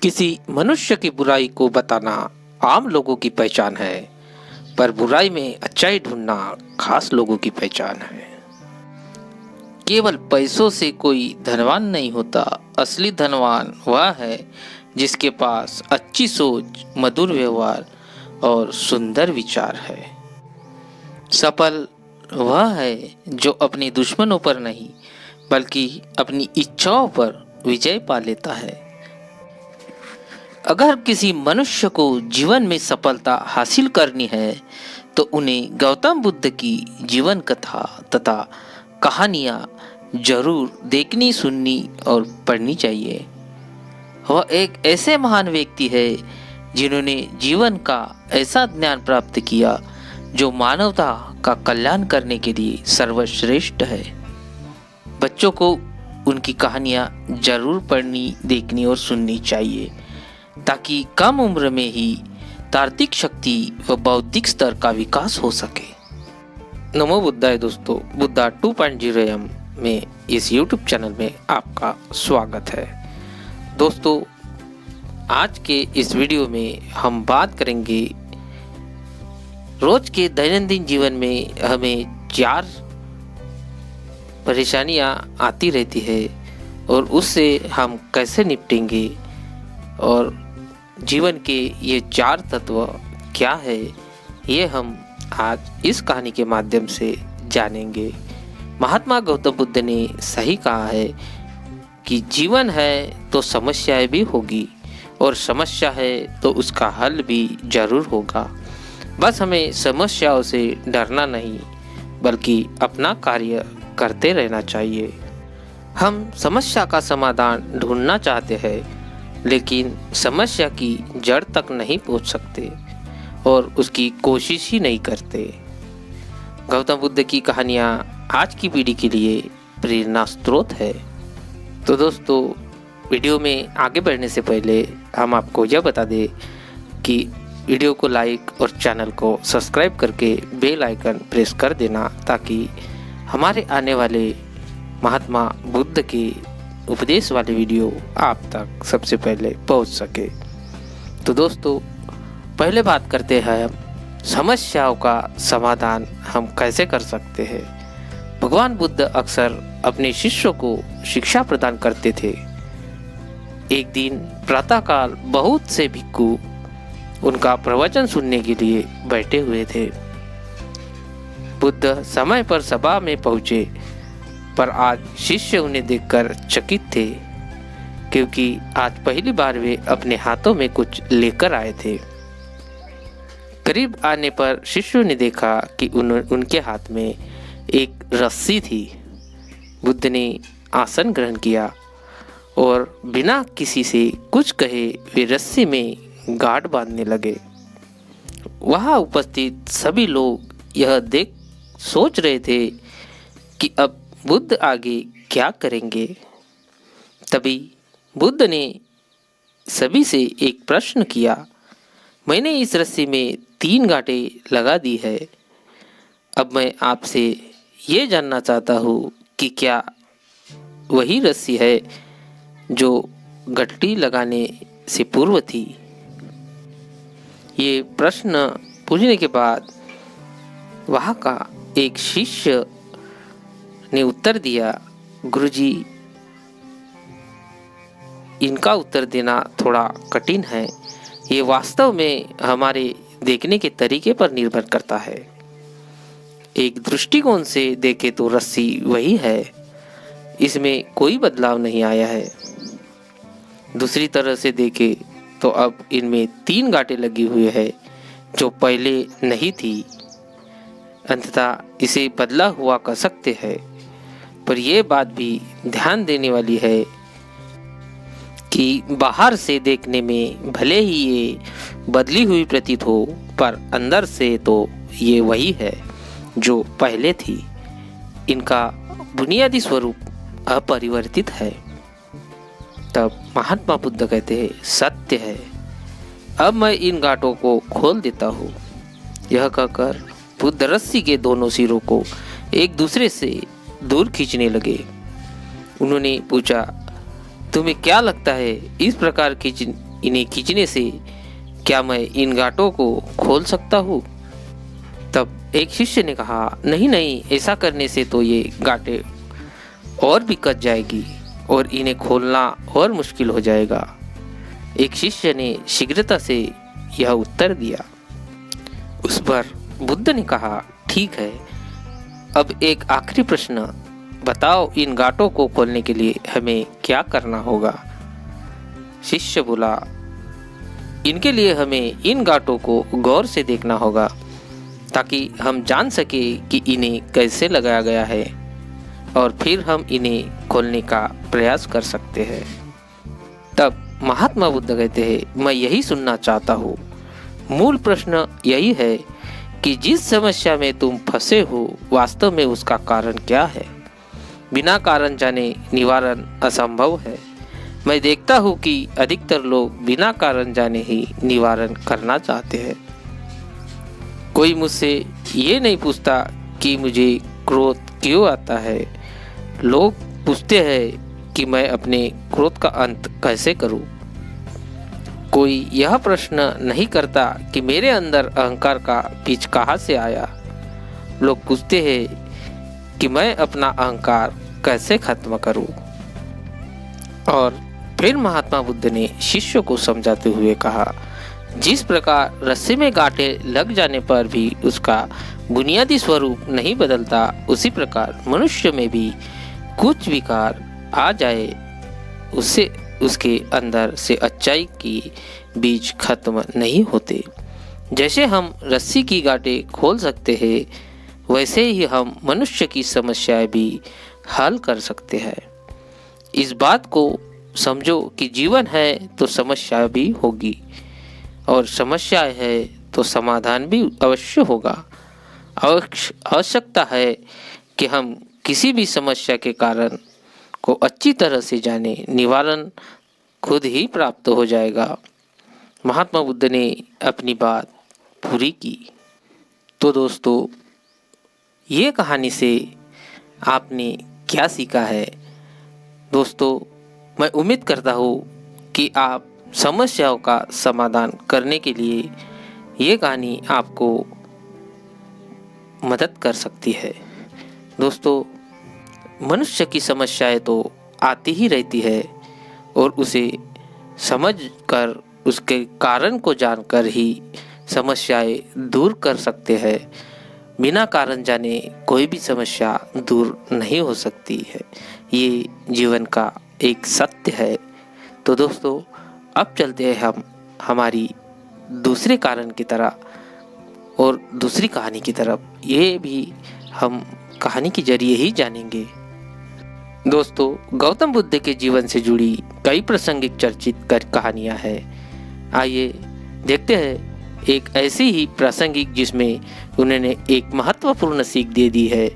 किसी मनुष्य की बुराई को बताना आम लोगों की पहचान है, पर बुराई में अच्छाई ढूंढना खास लोगों की पहचान है। केवल पैसों से कोई धनवान नहीं होता। असली धनवान वह है जिसके पास अच्छी सोच, मधुर व्यवहार और सुंदर विचार है। सफल वह है जो अपने दुश्मनों पर नहीं बल्कि अपनी इच्छाओं पर विजय पा लेता है। अगर किसी मनुष्य को जीवन में सफलता हासिल करनी है तो उन्हें गौतम बुद्ध की जीवन कथा तथा कहानियाँ जरूर देखनी, सुननी और पढ़नी चाहिए। वह एक ऐसे महान व्यक्ति है जिन्होंने जीवन का ऐसा ज्ञान प्राप्त किया जो मानवता का कल्याण करने के लिए सर्वश्रेष्ठ है। बच्चों को उनकी कहानियाँ जरूर पढ़नी, देखनी और सुननी चाहिए ताकि कम उम्र में ही तार्किक शक्ति व बौद्धिक स्तर का विकास हो सके। नमो बुद्धाय दोस्तों, बुद्धा 2.0 में इस YouTube चैनल में आपका स्वागत है। दोस्तों, आज के इस वीडियो में हम बात करेंगे रोज के दैनंदिन जीवन में हमें 4 परेशानियां आती रहती है और उससे हम कैसे निपटेंगे और जीवन के ये 4 तत्व क्या है, ये हम आज इस कहानी के माध्यम से जानेंगे। महात्मा गौतम बुद्ध ने सही कहा है कि जीवन है तो समस्याएं भी होगी और समस्या है तो उसका हल भी जरूर होगा। बस हमें समस्याओं से डरना नहीं बल्कि अपना कार्य करते रहना चाहिए। हम समस्या का समाधान ढूंढना चाहते हैं लेकिन समस्या की जड़ तक नहीं पहुंच सकते और उसकी कोशिश ही नहीं करते। गौतम बुद्ध की कहानियाँ आज की पीढ़ी के लिए प्रेरणा स्रोत है। तो दोस्तों, वीडियो में आगे बढ़ने से पहले हम आपको यह बता दें कि वीडियो को लाइक और चैनल को सब्सक्राइब करके बेल आइकन प्रेस कर देना ताकि हमारे आने वाले महात्मा बुद्ध के उपदेश वाले वीडियो आप तक सबसे पहले पहुंच सके। तो दोस्तों, पहले बात करते हैं हम समस्याओं का समाधान हम कैसे कर सकते हैं। भगवान बुद्ध अक्सर अपने शिष्यों को शिक्षा प्रदान करते थे। एक दिन प्रातःकाल बहुत से भिक्षु उनका प्रवचन सुनने के लिए बैठे हुए थे। बुद्ध समय पर सभा में पहुंचे, पर आज शिष्य उन्हें देखकर चकित थे क्योंकि आज पहली बार वे अपने हाथों में कुछ लेकर आए थे। करीब आने पर शिष्यों ने देखा कि उनके हाथ में एक रस्सी थी। बुद्ध ने आसन ग्रहण किया और बिना किसी से कुछ कहे वे रस्सी में गांठ बांधने लगे। वहां उपस्थित सभी लोग यह देख सोच रहे थे कि अब बुद्ध आगे क्या करेंगे। तभी बुद्ध ने सभी से एक प्रश्न किया, मैंने इस रस्सी में 3 गांठें लगा दी है। अब मैं आपसे ये जानना चाहता हूँ कि क्या वही रस्सी है जो गठरी लगाने से पूर्व थी। ये प्रश्न पूछने के बाद वहाँ का एक शिष्य ने उत्तर दिया, गुरुजी, इनका उत्तर देना थोड़ा कठिन है। ये वास्तव में हमारे देखने के तरीके पर निर्भर करता है। एक दृष्टिकोण से देखे तो रस्सी वही है, इसमें कोई बदलाव नहीं आया है। दूसरी तरह से देखे तो अब इनमें 3 गांठें लगी हुई है जो पहले नहीं थी। अंततः इसे बदला हुआ कह सकते हैं, पर यह बात भी ध्यान देने वाली है कि बाहर से देखने में भले ही ये बदली हुई प्रतीत हो, पर अंदर से तो ये वही है जो पहले थी। इनका बुनियादी स्वरूप अपरिवर्तित है। तब महात्मा बुद्ध कहते हैं, सत्य है, अब मैं इन गांठों को खोल देता हूँ। यह कहकर बुद्ध रस्सी के दोनों सिरों को एक दूसरे से दूर खींचने लगे। उन्होंने पूछा, तुम्हें क्या लगता है इस प्रकार इन्हें खींचने से क्या मैं इन गांठों को खोल सकता हूँ? तब एक शिष्य ने कहा, नहीं नहीं, ऐसा करने से तो ये गांठें और भी कस जाएगी और इन्हें खोलना और मुश्किल हो जाएगा। एक शिष्य ने शीघ्रता से यह उत्तर दिया। उस पर बुद्ध ने कहा, ठीक है, अब एक आखिरी प्रश्न, बताओ इन गांठों को खोलने के लिए हमें क्या करना होगा? शिष्य बोला, इनके लिए हमें इन गांठों को गौर से देखना होगा ताकि हम जान सके कि इन्हें कैसे लगाया गया है और फिर हम इन्हें खोलने का प्रयास कर सकते हैं। तब महात्मा बुद्ध कहते हैं, मैं यही सुनना चाहता हूँ। मूल प्रश्न यही है कि जिस समस्या में तुम फंसे हो वास्तव में उसका कारण क्या है? बिना कारण जाने निवारण असंभव है। मैं देखता हूँ कि अधिकतर लोग बिना कारण जाने ही निवारण करना चाहते हैं। कोई मुझसे ये नहीं पूछता कि मुझे क्रोध क्यों आता है। लोग पूछते हैं कि मैं अपने क्रोध का अंत कैसे करूं। कोई यह प्रश्न नहीं करता कि मेरे अंदर अहंकार का बीज कहाँ से आया। लोग पूछते हैं कि मैं अपना अहंकार कैसे खत्म करूं। और फिर महात्मा बुद्ध ने शिष्य को समझाते हुए कहा, जिस प्रकार रस्सी में गांठें लग जाने पर भी उसका बुनियादी स्वरूप नहीं बदलता, उसी प्रकार मनुष्य में भी कुछ विकार आ जाए उससे उसके अंदर से अच्छाई की बीज खत्म नहीं होते। जैसे हम रस्सी की गांठें खोल सकते हैं, वैसे ही हम मनुष्य की समस्याएं भी हल कर सकते हैं। इस बात को समझो कि जीवन है तो समस्या भी होगी और समस्याएं है तो समाधान भी अवश्य होगा। आवश्यकता है कि हम किसी भी समस्या के कारण को अच्छी तरह से जाने, निवारण खुद ही प्राप्त हो जाएगा। महात्मा बुद्ध ने अपनी बात पूरी की। तो दोस्तों, ये कहानी से आपने क्या सीखा है? दोस्तों, मैं उम्मीद करता हूँ कि आप समस्याओं का समाधान करने के लिए ये कहानी आपको मदद कर सकती है। दोस्तों, मनुष्य की समस्याएं तो आती ही रहती है और उसे समझकर उसके कारण को जानकर ही समस्याएं दूर कर सकते हैं। बिना कारण जाने कोई भी समस्या दूर नहीं हो सकती है। ये जीवन का एक सत्य है। तो दोस्तों, अब चलते हैं हम हमारी दूसरे कारण की तरह और दूसरी कहानी की तरफ। ये भी हम कहानी के जरिए ही जानेंगे। दोस्तों, गौतम बुद्ध के जीवन से जुड़ी कई प्रासंगिक चर्चित कहानियां हैं। आइए देखते हैं एक ऐसी ही प्रासंगिक जिसमें उन्होंने एक महत्वपूर्ण सीख दे दी है।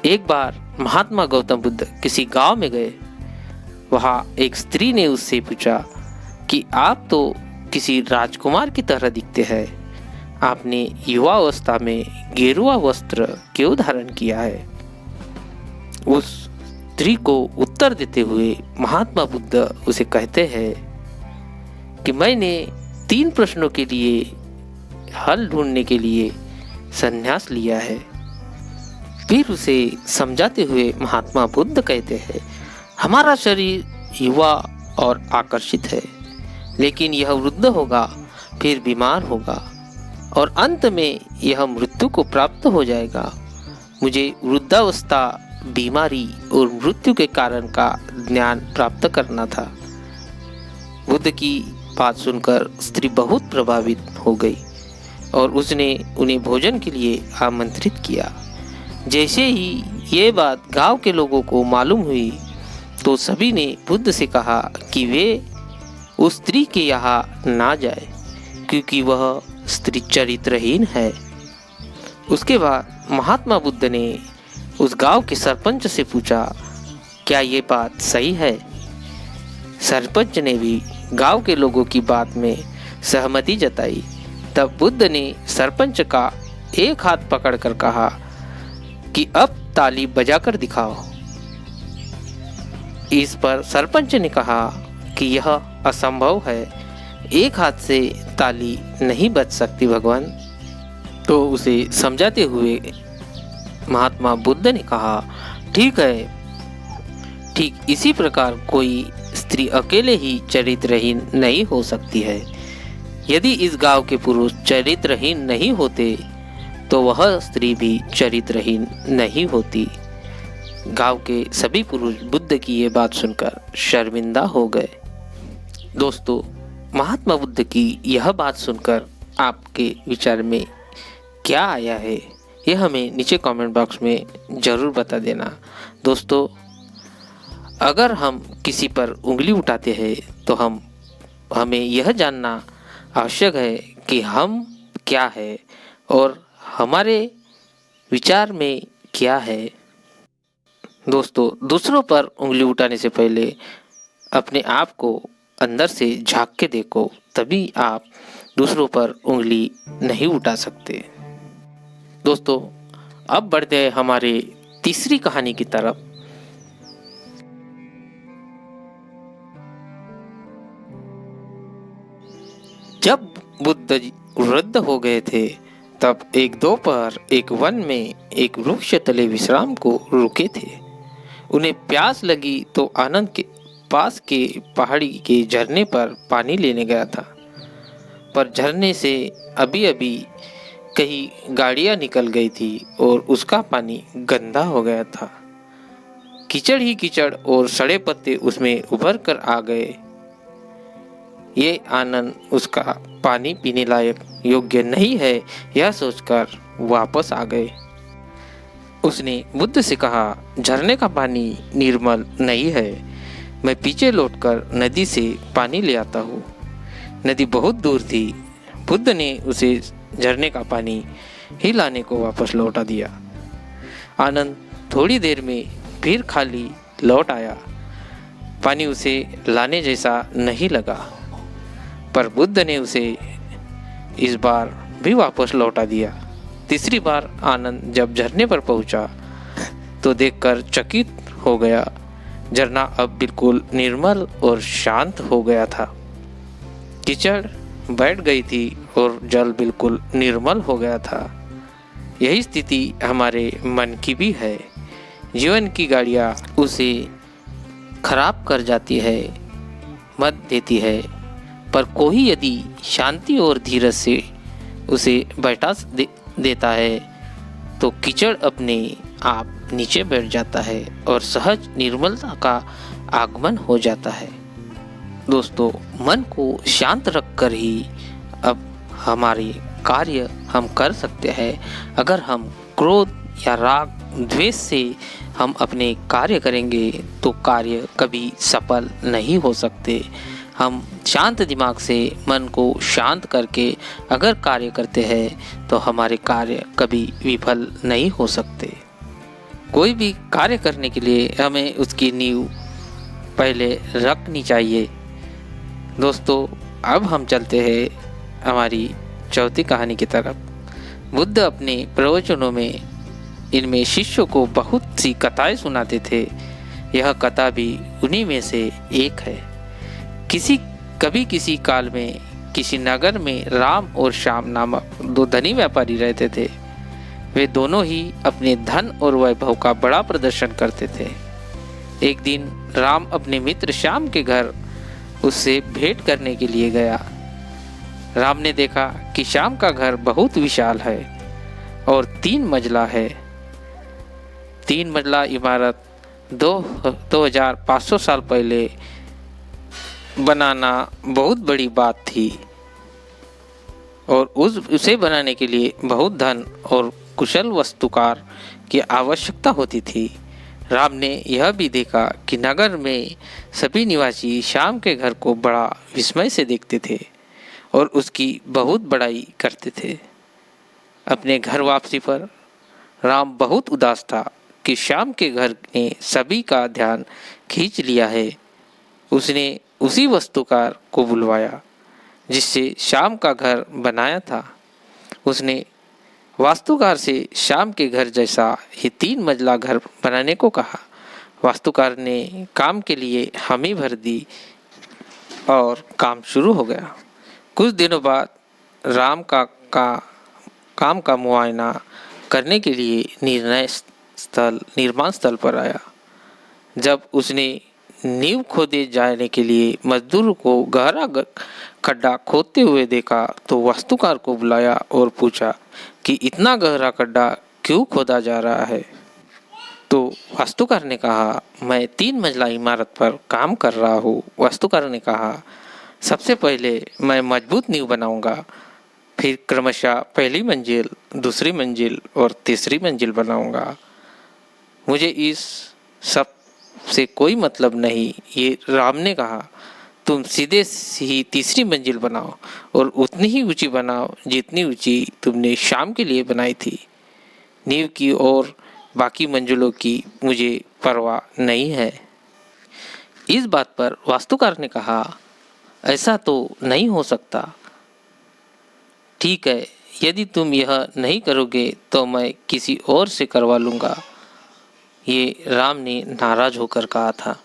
एक बार महात्मा गौतम बुद्ध किसी गांव में गए। वहां एक स्त्री ने उससे पूछा कि आप तो किसी राजकुमार की तरह दिखते हैं, आपने युवा अवस्था में गेरुआ वस्त्र क्यों धारण किया है? उस स्त्री को उत्तर देते हुए महात्मा बुद्ध उसे कहते हैं कि मैंने 3 प्रश्नों के लिए हल ढूंढने के लिए संन्यास लिया है। फिर उसे समझाते हुए महात्मा बुद्ध कहते हैं, हमारा शरीर युवा और आकर्षित है, लेकिन यह वृद्ध होगा, फिर बीमार होगा और अंत में यह मृत्यु को प्राप्त हो जाएगा। मुझे वृद्धावस्था, बीमारी और मृत्यु के कारण का ज्ञान प्राप्त करना था। बुद्ध की बात सुनकर स्त्री बहुत प्रभावित हो गई और उसने उन्हें भोजन के लिए आमंत्रित किया। जैसे ही ये बात गांव के लोगों को मालूम हुई तो सभी ने बुद्ध से कहा कि वे उस स्त्री के यहाँ ना जाए क्योंकि वह स्त्री चरित्रहीन है। उसके बाद महात्मा बुद्ध ने उस गांव के सरपंच से पूछा, क्या ये बात सही है? सरपंच ने भी गांव के लोगों की बात में सहमति जताई। तब बुद्ध ने सरपंच का एक हाथ पकड़कर कहा कि अब ताली बजाकर दिखाओ। इस पर सरपंच ने कहा कि यह असंभव है, एक हाथ से ताली नहीं बज सकती भगवान। तो उसे समझाते हुए महात्मा बुद्ध ने कहा, ठीक है, ठीक इसी प्रकार कोई स्त्री अकेले ही चरित्रहीन नहीं हो सकती है। यदि इस गांव के पुरुष चरित्रहीन नहीं होते तो वह स्त्री भी चरित्रहीन नहीं होती। गांव के सभी पुरुष बुद्ध की ये बात सुनकर शर्मिंदा हो गए। दोस्तों, महात्मा बुद्ध की यह बात सुनकर आपके विचार में क्या आया है, यह हमें नीचे कमेंट बॉक्स में ज़रूर बता देना। दोस्तों, अगर हम किसी पर उंगली उठाते हैं तो हमें यह जानना आवश्यक है कि हम क्या है और हमारे विचार में क्या है। दोस्तों, दूसरों पर उंगली उठाने से पहले अपने आप को अंदर से झांक के देखो, तभी आप दूसरों पर उंगली नहीं उठा सकते। दोस्तों, अब बढ़ते हैं हमारे तीसरी कहानी की तरफ। जब बुद्ध वृद्ध हो गए थे तब एक दोपहर एक वन में एक वृक्ष तले विश्राम को रुके थे। उन्हें प्यास लगी तो आनंद के पास के पहाड़ी के झरने पर पानी लेने गया था, पर झरने से अभी अभी कई गाड़ियां निकल गई थी और उसका पानी गंदा हो गया था। कीचड़ ही कीचड़ और सड़े पत्ते उसमें उभर कर आ गए। ये आनंद उसका पानी पीने लायक योग्य नहीं है, यह सोचकर वापस आ गए। उसने बुद्ध से कहा, झरने का पानी निर्मल नहीं है, मैं पीछे लौटकर नदी से पानी ले आता हूँ। नदी बहुत दूर थी। बुद्ध ने उसे झरने का पानी ही लाने को वापस लौटा दिया। आनंद थोड़ी देर में फिर खाली लौट आया। पानी उसे लाने जैसा नहीं लगा, पर बुद्ध ने उसे इस बार भी वापस लौटा दिया। तीसरी बार आनंद जब झरने पर पहुंचा तो देखकर चकित हो गया। झरना अब बिल्कुल निर्मल और शांत हो गया था। कीचड़ बैठ गई थी और जल बिल्कुल निर्मल हो गया था। यही स्थिति हमारे मन की भी है। जीवन की गाड़ियाँ उसे खराब कर जाती है, मत देती है, पर कोई यदि शांति और धीरज से उसे बैठा देता है तो कीचड़ अपने आप नीचे बैठ जाता है और सहज निर्मलता का आगमन हो जाता है। दोस्तों, मन को शांत रखकर ही अब हमारे कार्य हम कर सकते हैं। अगर हम क्रोध या राग द्वेष से हम अपने कार्य करेंगे तो कार्य कभी सफल नहीं हो सकते। हम शांत दिमाग से मन को शांत करके अगर कार्य करते हैं तो हमारे कार्य कभी विफल नहीं हो सकते। कोई भी कार्य करने के लिए हमें उसकी नींव पहले रखनी चाहिए। दोस्तों, अब हम चलते हैं हमारी चौथी कहानी की तरफ। बुद्ध अपने प्रवचनों में इनमें शिष्यों को बहुत सी कथाएं सुनाते थे। यह कथा भी उन्हीं में से एक है। कभी किसी काल में किसी नगर में राम और श्याम नामक दो धनी व्यापारी रहते थे। वे दोनों ही अपने धन और वैभव का बड़ा प्रदर्शन करते थे। एक दिन राम अपने मित्र श्याम के घर उससे भेंट करने के लिए गया। राम ने देखा कि श्याम का घर बहुत विशाल है और 3 मंजिला है। 3 मंजिला इमारत 2500 साल पहले बनाना बहुत बड़ी बात थी और उसे बनाने के लिए बहुत धन और कुशल वास्तुकार की आवश्यकता होती थी। राम ने यह भी देखा कि नगर में सभी निवासी श्याम के घर को बड़ा विस्मय से देखते थे और उसकी बहुत बड़ाई करते थे। अपने घर वापसी पर राम बहुत उदास था कि श्याम के घर ने सभी का ध्यान खींच लिया है। उसने उसी वास्तुकार को बुलवाया जिससे श्याम का घर बनाया था। उसने वास्तुकार से श्याम के घर जैसा ही 3 मंजिला घर बनाने को कहा। वास्तुकार ने काम के लिए हामी भर दी। और काम शुरू हो गया। कुछ दिनों बाद राम का काम का मुआयना करने के लिए निर्माण स्थल पर आया। जब उसने नींव खोदे जाने के लिए मजदूर को गहरा खड्डा खोदते हुए देखा तो वास्तुकार को बुलाया और पूछा कि इतना गहरा खड्डा क्यों खोदा जा रहा है। तो वास्तुकार ने कहा, मैं 3 मंजिला इमारत पर काम कर रहा हूँ। वास्तुकार ने कहा, सबसे पहले मैं मजबूत नींव बनाऊंगा, फिर क्रमशः पहली मंजिल, दूसरी मंजिल और तीसरी मंजिल बनाऊंगा। मुझे इस सब से कोई मतलब नहीं। ये राम ने कहा, तुम सीधे ही तीसरी मंजिल बनाओ और उतनी ही ऊंची बनाओ जितनी ऊंची तुमने शाम के लिए बनाई थी। नींव की और बाकी मंजिलों की मुझे परवाह नहीं है। इस बात पर वास्तुकार ने कहा, ऐसा तो नहीं हो सकता। ठीक है, यदि तुम यह नहीं करोगे तो मैं किसी और से करवा लूँगा। ये राम ने नाराज होकर कहा था।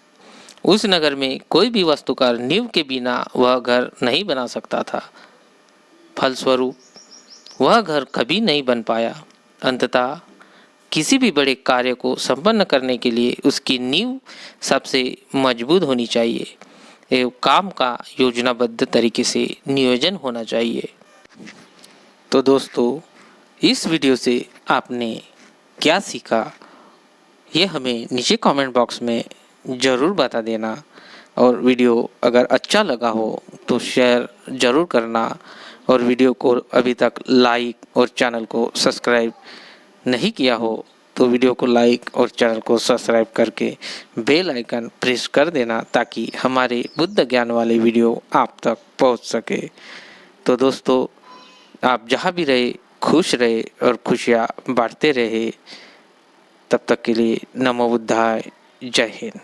उस नगर में कोई भी वास्तुकार नींव के बिना वह घर नहीं बना सकता था। फलस्वरूप वह घर कभी नहीं बन पाया। अंततः किसी भी बड़े कार्य को संपन्न करने के लिए उसकी नींव सबसे मजबूत होनी चाहिए एवं काम का योजनाबद्ध तरीके से नियोजन होना चाहिए। तो दोस्तों, इस वीडियो से आपने क्या सीखा, ये हमें नीचे कमेंट बॉक्स में ज़रूर बता देना। और वीडियो अगर अच्छा लगा हो तो शेयर ज़रूर करना। और वीडियो को अभी तक लाइक और चैनल को सब्सक्राइब नहीं किया हो तो वीडियो को लाइक और चैनल को सब्सक्राइब करके बेल आइकन प्रेस कर देना, ताकि हमारे बुद्ध ज्ञान वाले वीडियो आप तक पहुंच सके। तो दोस्तों, आप जहां भी रहे खुश रहे और खुशियां बांटते रहे। तब तक के लिए नमो बुद्धाय। जय हिंद।